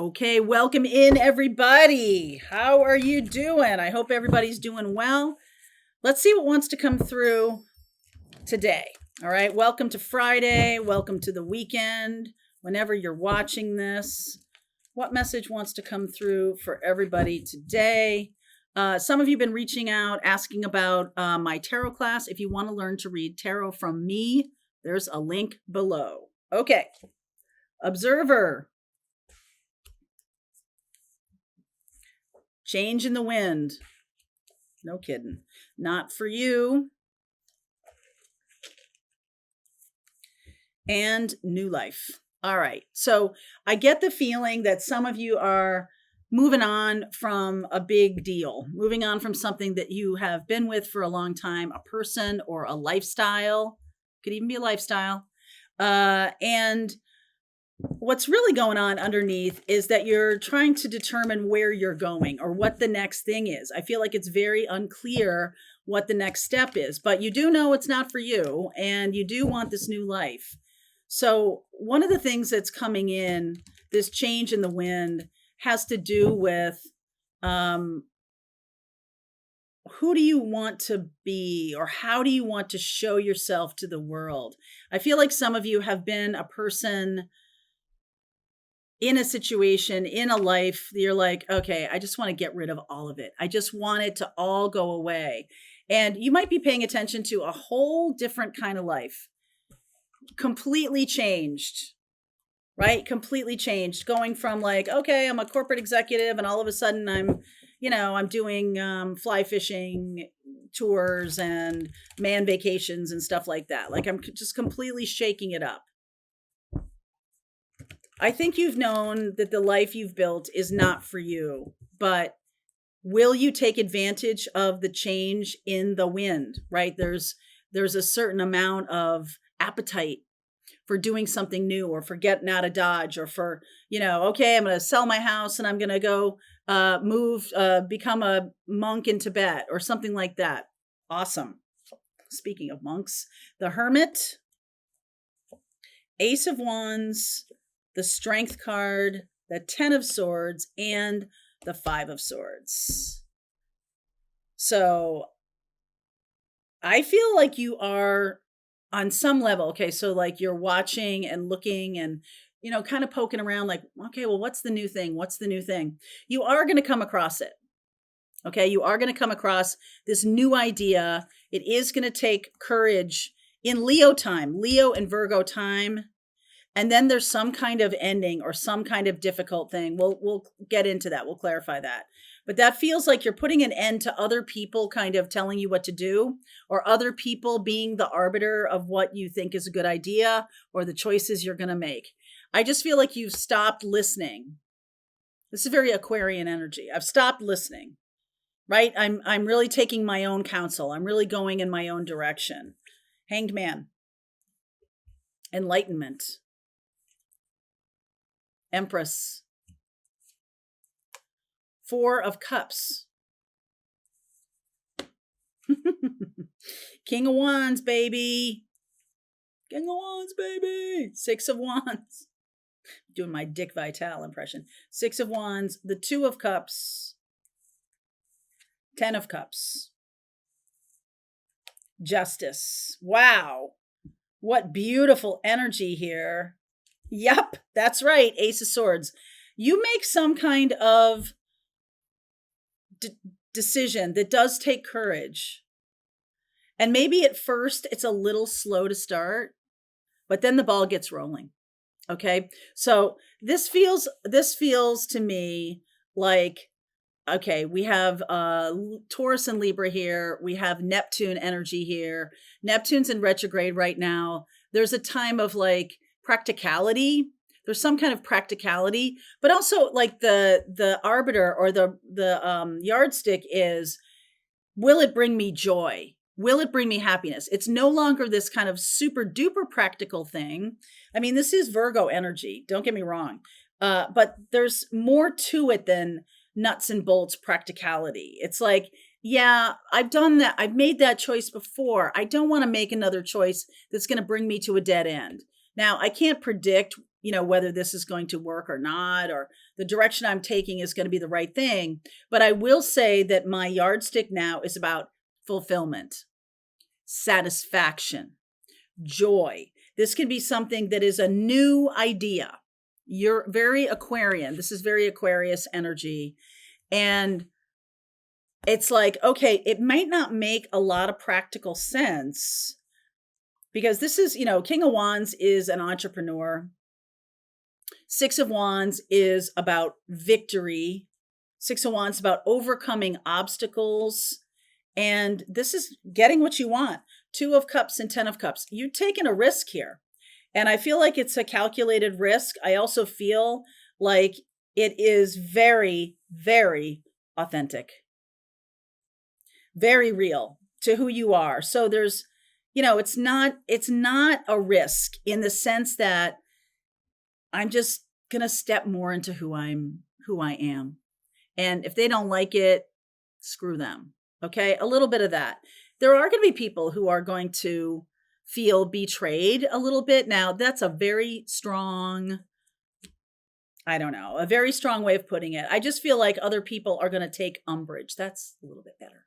Okay, welcome in everybody. How are you doing? I hope everybody's doing well. Let's see what wants to come through today. All right, welcome to Friday. Welcome to the weekend. Whenever you're watching this, what message wants to come through for everybody today? Some of you have been reaching out, asking about my tarot class. If you want to learn to read tarot from me, there's a link below. Okay, observer. Change in the wind. No kidding. Not for you. And new life. All right. So I get the feeling that some of you are moving on from a big deal, moving on from something that you have been with for a long time, a person or a lifestyle. Could even be a lifestyle. And what's really going on underneath is that you're trying to determine where you're going or what the next thing is. I feel like it's very unclear what the next step is, but you do know it's not for you and you do want this new life. So one of the things that's coming in, this change in the wind, has to do with who do you want to be or how do you want to show yourself to the world? I feel like some of you have been a person in a situation, in a life, you're like, okay, I just want to get rid of all of it. I just want it to all go away. And you might be paying attention to a whole different kind of life. Completely changed, right? Completely changed. Going from like, okay, I'm a corporate executive and all of a sudden I'm doing fly fishing tours and man vacations and stuff like that. Like I'm just completely shaking it up. I think you've known that the life you've built is not for you, but will you take advantage of the change in the wind, right? There's a certain amount of appetite for doing something new or for getting out of Dodge or for, okay, I'm going to sell my house and I'm going to go become a monk in Tibet or something like that. Awesome. Speaking of monks, the Hermit, Ace of Wands, the Strength card, the 10 of Swords, and the 5 of Swords. So I feel like you are on some level, okay, so like you're watching and looking and, kind of poking around like, okay, well, what's the new thing? What's the new thing? You are going to come across it. Okay, you are going to come across this new idea. It is going to take courage in Leo time, Leo and Virgo time. And then there's some kind of ending or some kind of difficult thing. We'll get into that. We'll clarify that. But that feels like you're putting an end to other people kind of telling you what to do or other people being the arbiter of what you think is a good idea or the choices you're going to make. I just feel like you've stopped listening. This is very Aquarian energy. I've stopped listening, right? I'm really taking my own counsel. I'm really going in my own direction. Hanged Man. Enlightenment. Empress. 4 of Cups. King of Wands, baby. King of Wands, baby. 6 of Wands. Doing my Dick Vitale impression. 6 of Wands, the 2 of Cups. 10 of Cups. Justice. Wow. What beautiful energy here. Yep, that's right. Ace of Swords. You make some kind of decision that does take courage. And maybe at first it's a little slow to start, but then the ball gets rolling. Okay. So this feels to me like, okay, we have Taurus and Libra here. We have Neptune energy here. Neptune's in retrograde right now. There's a time of like practicality. There's some kind of practicality, but also like the arbiter or the yardstick is, will it bring me joy? Will it bring me happiness? It's no longer this kind of super duper practical thing. I mean, this is Virgo energy. Don't get me wrong. But there's more to it than nuts and bolts practicality. It's like, yeah, I've done that. I've made that choice before. I don't want to make another choice that's going to bring me to a dead end. Now, I can't predict, whether this is going to work or not, or the direction I'm taking is going to be the right thing. But I will say that my yardstick now is about fulfillment, satisfaction, joy. This can be something that is a new idea. You're very Aquarian. This is very Aquarius energy. And it's like, okay, it might not make a lot of practical sense because this is, King of Wands is an entrepreneur. Six of Wands is about victory. Six of Wands about overcoming obstacles. And this is getting what you want. Two of Cups and 10 of Cups. You're taking a risk here. And I feel like it's a calculated risk. I also feel like it is very, very authentic. Very real to who you are. So there's, it's not a risk in the sense that I'm just going to step more into who I am. And if they don't like it, screw them. Okay. A little bit of that. There are going to be people who are going to feel betrayed a little bit. Now that's a very strong, a very strong way of putting it. I just feel like other people are going to take umbrage. That's a little bit better.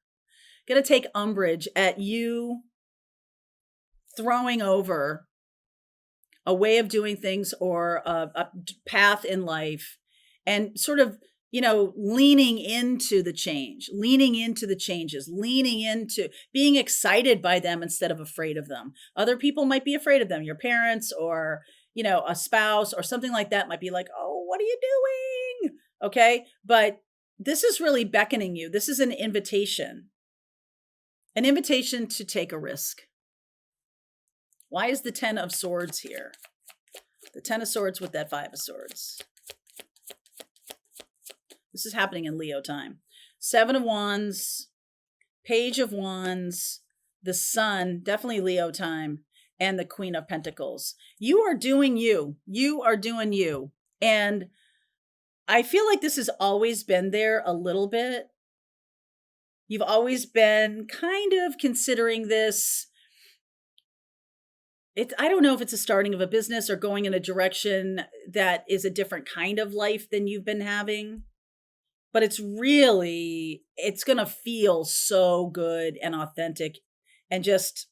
Going to take umbrage at you throwing over a way of doing things or a path in life and sort of, leaning into the change, leaning into the changes, leaning into being excited by them instead of afraid of them. Other people might be afraid of them. Your parents or, a spouse or something like that might be like, oh, what are you doing? Okay. But this is really beckoning you. This is an invitation to take a risk. Why is the 10 of Swords here? The 10 of Swords with that 5 of Swords. This is happening in Leo time. 7 of Wands, Page of Wands, the Sun, definitely Leo time, and the Queen of Pentacles. You are doing you. You are doing you. And I feel like this has always been there a little bit. You've always been kind of considering this. I don't know if it's a starting of a business or going in a direction that is a different kind of life than you've been having. But it's going to feel so good and authentic and just,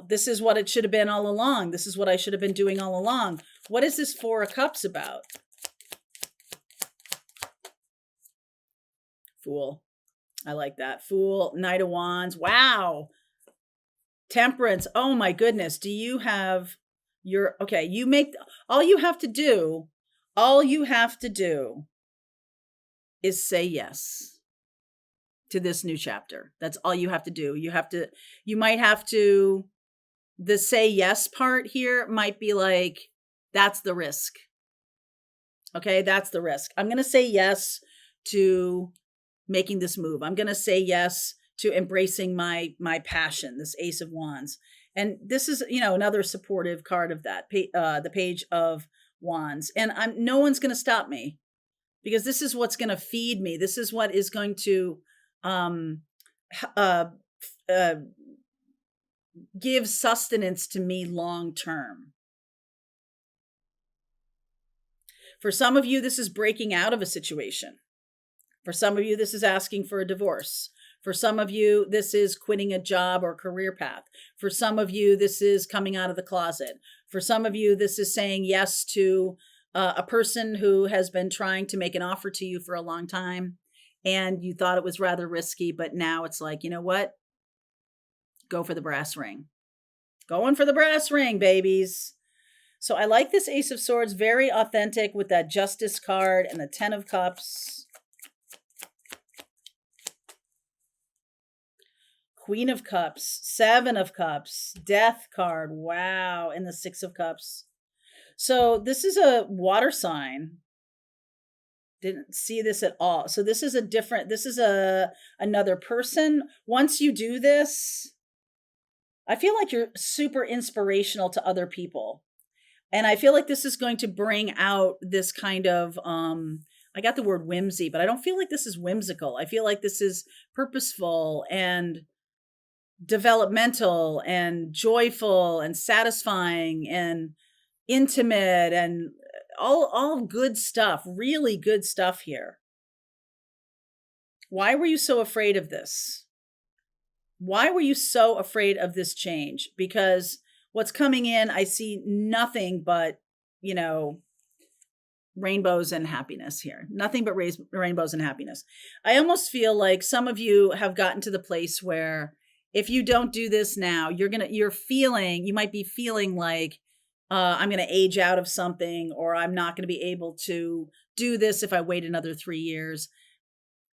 this is what it should have been all along. This is what I should have been doing all along. What is this 4 of Cups about? Fool. I like that. Fool, Knight of Wands. Wow. Temperance. Oh my goodness. Do you have all you have to do is say yes to this new chapter. That's all you have to do. The say yes part here might be like, that's the risk. Okay. That's the risk. I'm going to say yes to making this move. I'm going to say yes to embracing my passion, this Ace of Wands. And this is, another supportive card of that, the Page of Wands. And no one's going to stop me because this is what's going to feed me. This is what is going to give sustenance to me long term. For some of you, this is breaking out of a situation. For some of you, this is asking for a divorce. For some of you, this is quitting a job or career path. For some of you, this is coming out of the closet. For some of you, this is saying yes to a person who has been trying to make an offer to you for a long time. And you thought it was rather risky, but now it's like, you know what? Go for the brass ring. Going for the brass ring, babies. So I like this Ace of Swords, very authentic with that Justice card and the 10 of Cups. Queen of Cups, 7 of Cups, Death card. Wow. And the 6 of Cups. So this is a water sign. Didn't see this at all. So this is another person. Once you do this, I feel like you're super inspirational to other people. And I feel like this is going to bring out this kind of, I got the word whimsy, but I don't feel like this is whimsical. I feel like this is purposeful and developmental and joyful and satisfying and, intimate and all good stuff, really good stuff here. Why were you so afraid of this? Why were you so afraid of this change? Because what's coming in, I see nothing but, you know, rainbows and happiness here. Nothing but rainbows and happiness. I almost feel like some of you have gotten to the place where if you don't do this now, you might be feeling like I'm going to age out of something, or I'm not going to be able to do this if I wait another 3 years.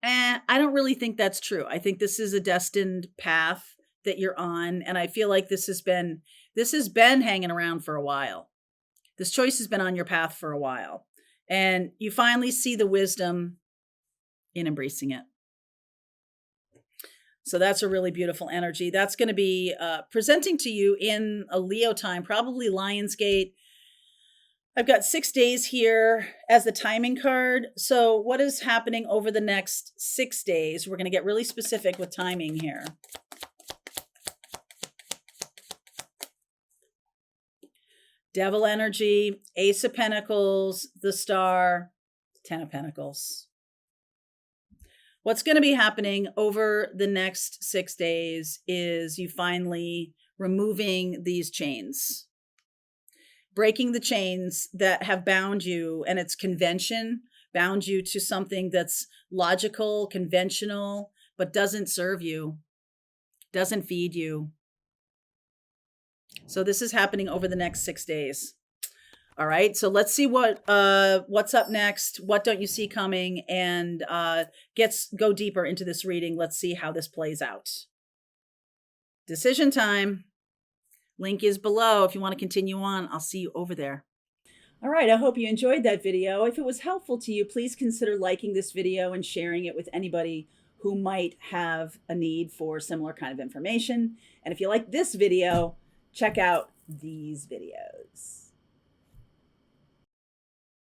And I don't really think that's true. I think this is a destined path that you're on. And I feel like this has been hanging around for a while. This choice has been on your path for a while. And you finally see the wisdom in embracing it. So that's a really beautiful energy. That's going to be presenting to you in a Leo time, probably Lionsgate. I've got 6 days here as the timing card. So what is happening over the next 6 days? We're going to get really specific with timing here. Devil energy, Ace of Pentacles, the Star, 10 of Pentacles. What's going to be happening over the next 6 days is you finally removing these chains, breaking the chains that have bound you, and it's convention, bound you to something that's logical, conventional, but doesn't serve you, doesn't feed you. So this is happening over the next 6 days. All right. So let's see what's up next. What don't you see coming? And go deeper into this reading. Let's see how this plays out. Decision time. Link is below. If you want to continue on, I'll see you over there. All right. I hope you enjoyed that video. If it was helpful to you, please consider liking this video and sharing it with anybody who might have a need for similar kind of information. And if you like this video, check out these videos.